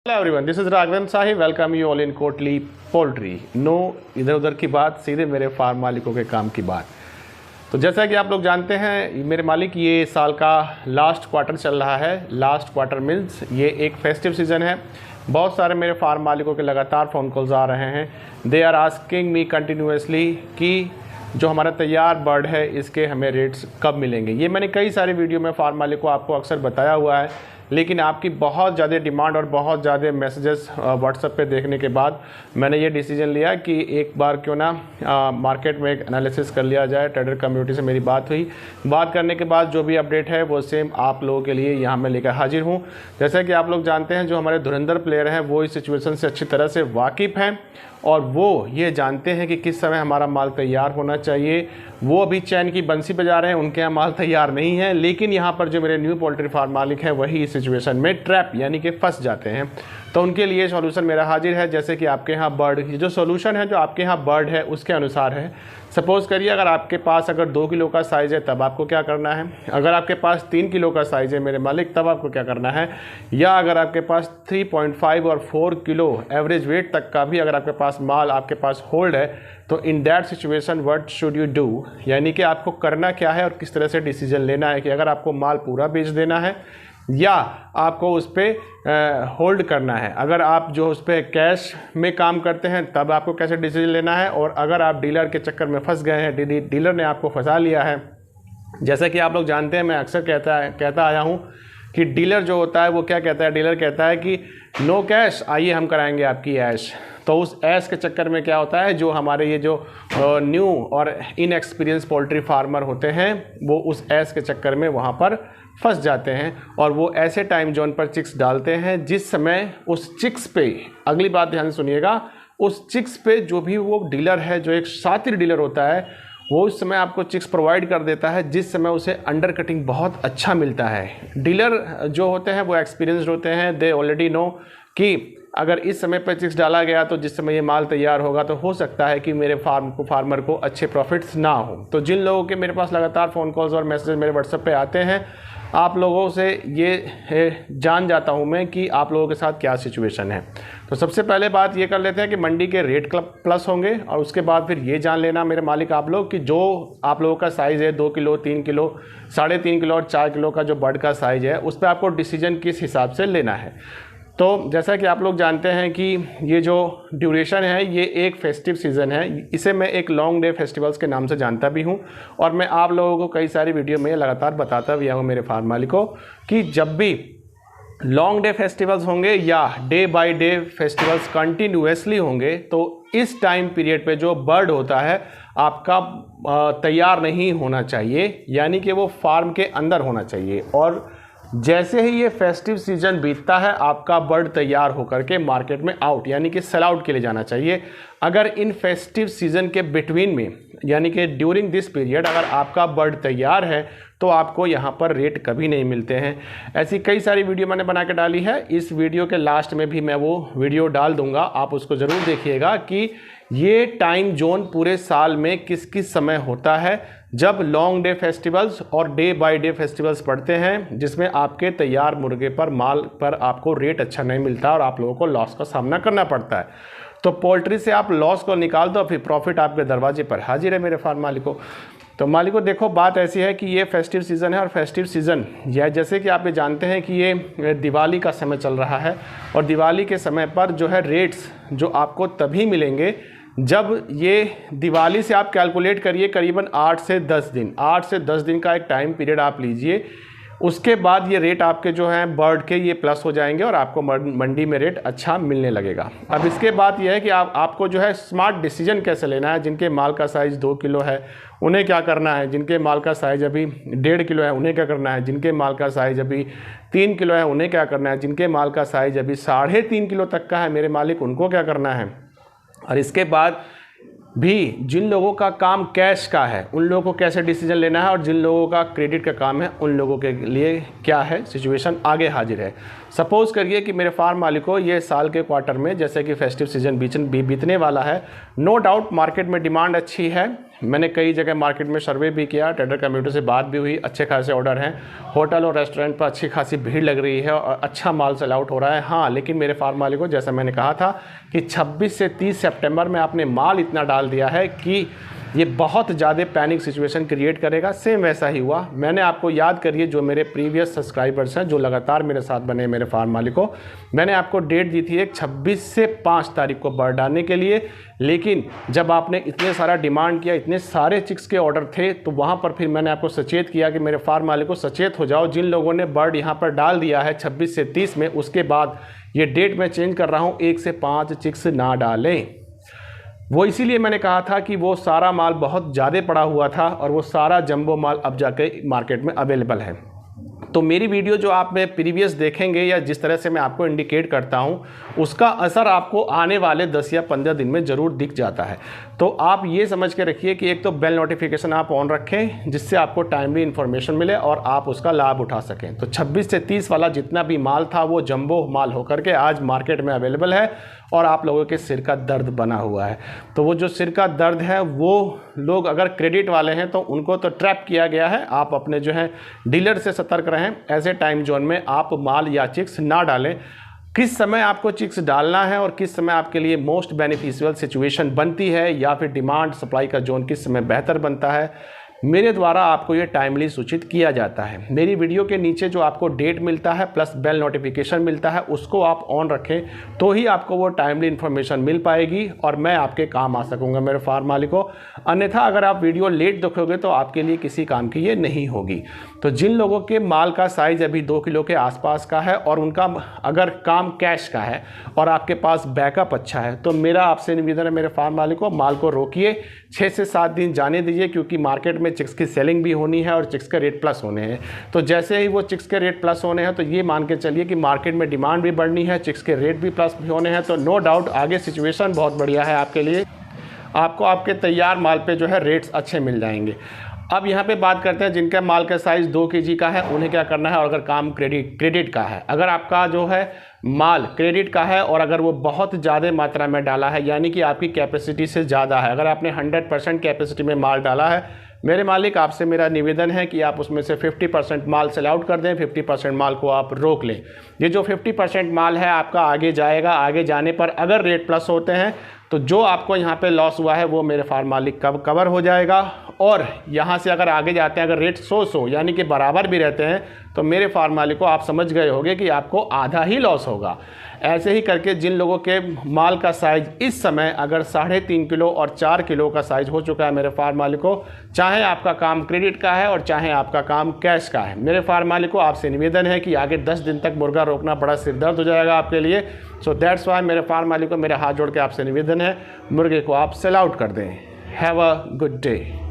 Hello everyone, this is Raghavendra Sahi. Welcome you all in Kotli poultry. No इधर उधर की बात, सीधे मेरे फार्म मालिकों के काम की बात। तो जैसा कि आप लोग जानते हैं मेरे मालिक, ये साल का लास्ट क्वार्टर चल रहा है। लास्ट क्वार्टर मीन्स ये एक फेस्टिव सीज़न है। बहुत सारे मेरे फार्म मालिकों के लगातार फ़ोन कॉल्स आ रहे हैं। They are asking me continuously कि जो हमारा तैयार बर्ड है इसके हमें रेट्स कब मिलेंगे। ये मैंने कई सारे वीडियो में फार्म मालिक को आपको अक्सर बताया हुआ है, लेकिन आपकी बहुत ज़्यादा डिमांड और बहुत ज़्यादा मैसेजेस व्हाट्सएप पे देखने के बाद मैंने ये डिसीजन लिया कि एक बार क्यों ना मार्केट में एक एनालिसिस कर लिया जाए। ट्रेडर कम्युनिटी से मेरी बात हुई। बात करने के बाद जो भी अपडेट है वो सेम आप लोगों के लिए यहाँ मैं लेकर हाजिर हूँ। जैसा कि आप लोग जानते हैं, जो हमारे धुरंधर प्लेयर हैं वो इस सिचुएशन से अच्छी तरह से वाकिफ़ हैं और वो ये जानते हैं कि किस समय हमारा माल तैयार होना चाहिए। वो अभी चैन की बंसी बजा रहे हैं, उनके यहाँ माल तैयार नहीं है। लेकिन यहाँ पर जो मेरे न्यू पोल्ट्री फार्म मालिक हैं वही इस सिचुएशन में ट्रैप यानी कि फंस जाते हैं। तो उनके लिए सॉल्यूशन मेरा हाजिर है। जैसे कि आपके यहाँ बर्ड, जो सॉल्यूशन है जो आपके यहाँ बर्ड है उसके अनुसार है। सपोज़ करिए अगर आपके पास अगर 2 किलो का साइज़ है तब आपको क्या करना है। अगर आपके पास 3 किलो का साइज़ है मेरे मालिक तब आपको क्या करना है। या अगर आपके पास 3.5 और 4 किलो एवरेज वेट तक का भी अगर आपके पास माल आपके पास होल्ड है तो in that situation what should you do, यानी कि आपको करना क्या है और किस तरह से डिसीजन लेना है कि अगर आपको माल पूरा बेच देना है या आपको उस पर होल्ड करना है। अगर आप जो उस पर कैश में काम करते हैं तब आपको कैसे डिसीजन लेना है। और अगर आप डीलर के चक्कर में फंस गए हैं, डीलर ने आपको फंसा लिया है। जैसा कि आप लोग जानते हैं, मैं अक्सर कहता आया हूँ कि डीलर जो होता है वो क्या कहता है। डीलर कहता है कि नो कैश, आइए हम कराएंगे आपकी ऐश। तो उस ऐश के चक्कर में क्या होता है, जो हमारे ये जो न्यू और इनएक्सपीरियंस पोल्ट्री फार्मर होते हैं वो उस ऐश के चक्कर में वहाँ पर फंस जाते हैं और वो ऐसे टाइम जोन पर चिक्स डालते हैं जिस समय उस चिक्स पे, अगली बात ध्यान से सुनिएगा, उस चिक्स पे जो भी वो डीलर है, जो एक शातिर डीलर होता है, वो उस समय आपको चिक्स प्रोवाइड कर देता है जिस समय उसे अंडर कटिंग बहुत अच्छा मिलता है। डीलर जो होते हैं वो एक्सपीरियंस्ड होते हैं। दे ऑलरेडी नो कि अगर इस समय पर चिक्स डाला गया तो जिस समय ये माल तैयार होगा तो हो सकता है कि मेरे फार्मर को अच्छे प्रॉफिट्स ना हो। तो जिन लोगों के मेरे पास लगातार फ़ोन कॉल्स और मैसेज मेरे व्हाट्सएप पे आते हैं, आप लोगों से ये जान जाता हूं मैं कि आप लोगों के साथ क्या सिचुएशन है। तो सबसे पहले बात ये कर लेते हैं कि मंडी के रेट प्लस होंगे और उसके बाद फिर ये जान लेना मेरे मालिक आप लोग कि जो आप लोगों का साइज़ है 2 किलो, 3 किलो, 3.5 किलो और 4 किलो का जो बर्ड का साइज़ है उस पर आपको डिसीजन किस हिसाब से लेना है। तो जैसा कि आप लोग जानते हैं कि ये जो ड्यूरेशन है ये एक फेस्टिव सीज़न है। इसे मैं एक लॉन्ग डे फेस्टिवल्स के नाम से जानता भी हूँ और मैं आप लोगों को कई सारी वीडियो में लगातार बताता भी हूँ मेरे फार्म मालिकों कि जब भी लॉन्ग डे फेस्टिवल्स होंगे या day by day festivals continuously होंगे तो इस टाइम पीरियड पे जो बर्ड होता है आपका तैयार नहीं होना चाहिए, यानी कि वो फार्म के अंदर होना चाहिए। और जैसे ही ये फेस्टिव सीजन बीतता है आपका बर्ड तैयार होकर के मार्केट में आउट यानी कि सेल आउट के लिए जाना चाहिए। अगर इन फेस्टिव सीजन के बिटवीन में यानी कि ड्यूरिंग दिस पीरियड अगर आपका बर्ड तैयार है तो आपको यहाँ पर रेट कभी नहीं मिलते हैं। ऐसी कई सारी वीडियो मैंने बना के डाली है। इस वीडियो के लास्ट में भी मैं वो वीडियो डाल दूंगा, आप उसको ज़रूर देखिएगा कि ये टाइम जोन पूरे साल में किस किस समय होता है जब लॉन्ग डे फेस्टिवल्स और डे बाय डे फेस्टिवल्स पड़ते हैं, जिसमें आपके तैयार मुर्गे पर माल पर आपको रेट अच्छा नहीं मिलता और आप लोगों को लॉस का सामना करना पड़ता है। तो पोल्ट्री से आप लॉस को निकाल दो, फिर प्रॉफिट आपके दरवाजे पर हाजिर है मेरे फार्म मालिकों। तो मालिकों देखो, बात ऐसी है कि ये फेस्टिव सीज़न है और फेस्टिव सीज़न यह जैसे कि आप ये जानते हैं कि ये दिवाली का समय चल रहा है और दिवाली के समय पर जो है रेट्स जो आपको तभी मिलेंगे जब ये दिवाली से आप कैलकुलेट करिए करीबन 8 से 10 दिन, 8 से 10 दिन का एक टाइम पीरियड आप लीजिए। उसके बाद ये रेट आपके जो हैं बर्ड के ये प्लस हो जाएंगे और आपको मंडी में रेट अच्छा मिलने लगेगा। अब इसके बाद ये है कि आपको जो है स्मार्ट डिसीजन कैसे लेना है। जिनके माल का साइज़ 2 किलो है उन्हें क्या करना है, जिनके माल का साइज़ अभी 1.5 किलो है उन्हें क्या करना है, जिनके माल का साइज़ अभी 3 किलो है उन्हें क्या करना है, जिनके माल का साइज़ अभी 3.5 किलो तक का है मेरे मालिक उनको क्या करना है। और इसके बाद भी जिन लोगों का काम कैश का है उन लोगों को कैसे डिसीजन लेना है और जिन लोगों का क्रेडिट का काम है उन लोगों के लिए क्या है सिचुएशन आगे हाजिर है। सपोज़ करिए कि मेरे फार्म मालिकों ये साल के क्वार्टर में जैसे कि फेस्टिव सीजन बीतने वाला है, नो डाउट मार्केट में डिमांड अच्छी है। मैंने कई जगह मार्केट में सर्वे भी किया, ट्रेडर कम्युनिटी से बात भी हुई, अच्छे खासे ऑर्डर हैं, होटल और रेस्टोरेंट पर अच्छी खासी भीड़ लग रही है और अच्छा माल सेल आउट हो रहा है। हाँ, लेकिन मेरे फार्म मालिकों जैसा मैंने कहा था कि 26 से 30 सितंबर में आपने माल इतना डाल दिया है कि ये बहुत ज़्यादा पैनिक सिचुएशन क्रिएट करेगा। सेम वैसा ही हुआ। मैंने आपको याद करिए, जो मेरे प्रीवियस सब्सक्राइबर्स हैं जो लगातार मेरे साथ बने मेरे फार्म मालिकों, मैंने आपको डेट दी थी एक 26 से 5 तारीख को बर्ड डालने के लिए। लेकिन जब आपने इतने सारा डिमांड किया, इतने सारे चिक्स के ऑर्डर थे, तो वहाँ पर फिर मैंने आपको सचेत किया कि मेरे फार्म मालिकों सचेत हो जाओ। जिन लोगों ने बर्ड यहाँ पर डाल दिया है 26 से 30 में, उसके बाद ये डेट मैं चेंज कर रहा हूँ, 1 से 5 चिक्स ना डालें। वो इसीलिए मैंने कहा था कि वो सारा माल बहुत ज़्यादा पड़ा हुआ था और वो सारा जंबो माल अब जाके मार्केट में अवेलेबल है। तो मेरी वीडियो जो आप में प्रीवियस देखेंगे या जिस तरह से मैं आपको इंडिकेट करता हूँ, उसका असर आपको आने वाले 10 या 15 दिन में ज़रूर दिख जाता है। तो आप ये समझ के रखिए कि एक तो बेल नोटिफिकेशन आप ऑन रखें, जिससे आपको टाइमली इन्फॉर्मेशन मिले और आप उसका लाभ उठा सकें। तो 26 से 30 वाला जितना भी माल था वो जंबो माल होकर के आज मार्केट में अवेलेबल है और आप लोगों के सिर का दर्द बना हुआ है। तो वो जो सिर का दर्द है, वो लोग अगर क्रेडिट वाले हैं तो उनको तो ट्रैप किया गया है। आप अपने जो है डीलर से सतर्क रहें, ऐसे टाइम जोन में आप माल या चिक्स ना डालें। किस समय आपको चिक्स डालना है और किस समय आपके लिए मोस्ट बेनिफिशियल सिचुएशन बनती है या फिर डिमांड सप्लाई का जोन किस समय बेहतर बनता है, मेरे द्वारा आपको ये टाइमली सूचित किया जाता है। मेरी वीडियो के नीचे जो आपको डेट मिलता है प्लस बेल नोटिफिकेशन मिलता है, उसको आप ऑन रखें तो ही आपको वो टाइमली इन्फॉर्मेशन मिल पाएगी और मैं आपके काम आ सकूंगा मेरे फार्म मालिकों। अन्यथा अगर आप वीडियो लेट देखोगे तो आपके लिए किसी काम की ये नहीं होगी। तो जिन लोगों के माल का साइज़ अभी 2 किलो के आसपास का है और उनका अगर काम कैश का है और आपके पास बैकअप अच्छा है, तो मेरा आपसे निवेदन है मेरे फार्म मालिकों, माल को रोकिए, 6 से 7 दिन जाने दीजिए, क्योंकि मार्केट में चिक्स की सेलिंग भी होनी है और चिक्स के रेट प्लस होने हैं। तो जैसे ही वो चिक्स के रेट प्लस होने हैं तो ये मान के चलिए कि मार्केट में डिमांड भी बढ़नी है, चिक्स के रेट भी प्लस भी होने हैं। तो नो डाउट आगे सिचुएशन बहुत बढ़िया है आपके लिए। आपको आपके तैयार माल पे जो है रेट्स अच्छे मिल जाएंगे। अब यहाँ पे बात करते हैं जिनका माल का साइज़ 2 kg का है, उन्हें क्या करना है। और अगर काम क्रेडिट का है, अगर आपका जो है माल क्रेडिट का है और अगर वो बहुत ज़्यादा मात्रा में डाला है, यानी कि आपकी कैपेसिटी से ज़्यादा है, अगर आपने 100% कैपेसिटी में माल डाला है, मेरे मालिक आपसे मेरा निवेदन है कि आप उसमें से 50% माल सेल आउट कर दें, 50% माल को आप रोक लें। ये जो 50% माल है आपका आगे जाएगा, आगे जाने पर अगर रेट प्लस होते हैं तो जो आपको यहाँ पे लॉस हुआ है वो मेरे फार्म मालिक कवर हो जाएगा। और यहाँ से अगर आगे जाते हैं, अगर रेट 100 यानी कि बराबर भी रहते हैं, तो मेरे फार्म मालिक को आप समझ गए होंगे कि आपको आधा ही लॉस होगा। ऐसे ही करके जिन लोगों के माल का साइज़ इस समय अगर 3.5 किलो और 4 किलो का साइज़ हो चुका है मेरे फार्म मालिकों, चाहे आपका काम क्रेडिट का है और चाहे आपका काम कैश का है, मेरे फार्म मालिकों आपसे निवेदन है कि आगे 10 दिन तक मुर्गा रोकना बड़ा सिरदर्द हो जाएगा आपके लिए। सो दैट्स वाई मेरे फार्म मालिकों मेरे हाथ जोड़ के आपसे निवेदन है, मुर्गे को आप सेल आउट कर दें। Have a good day.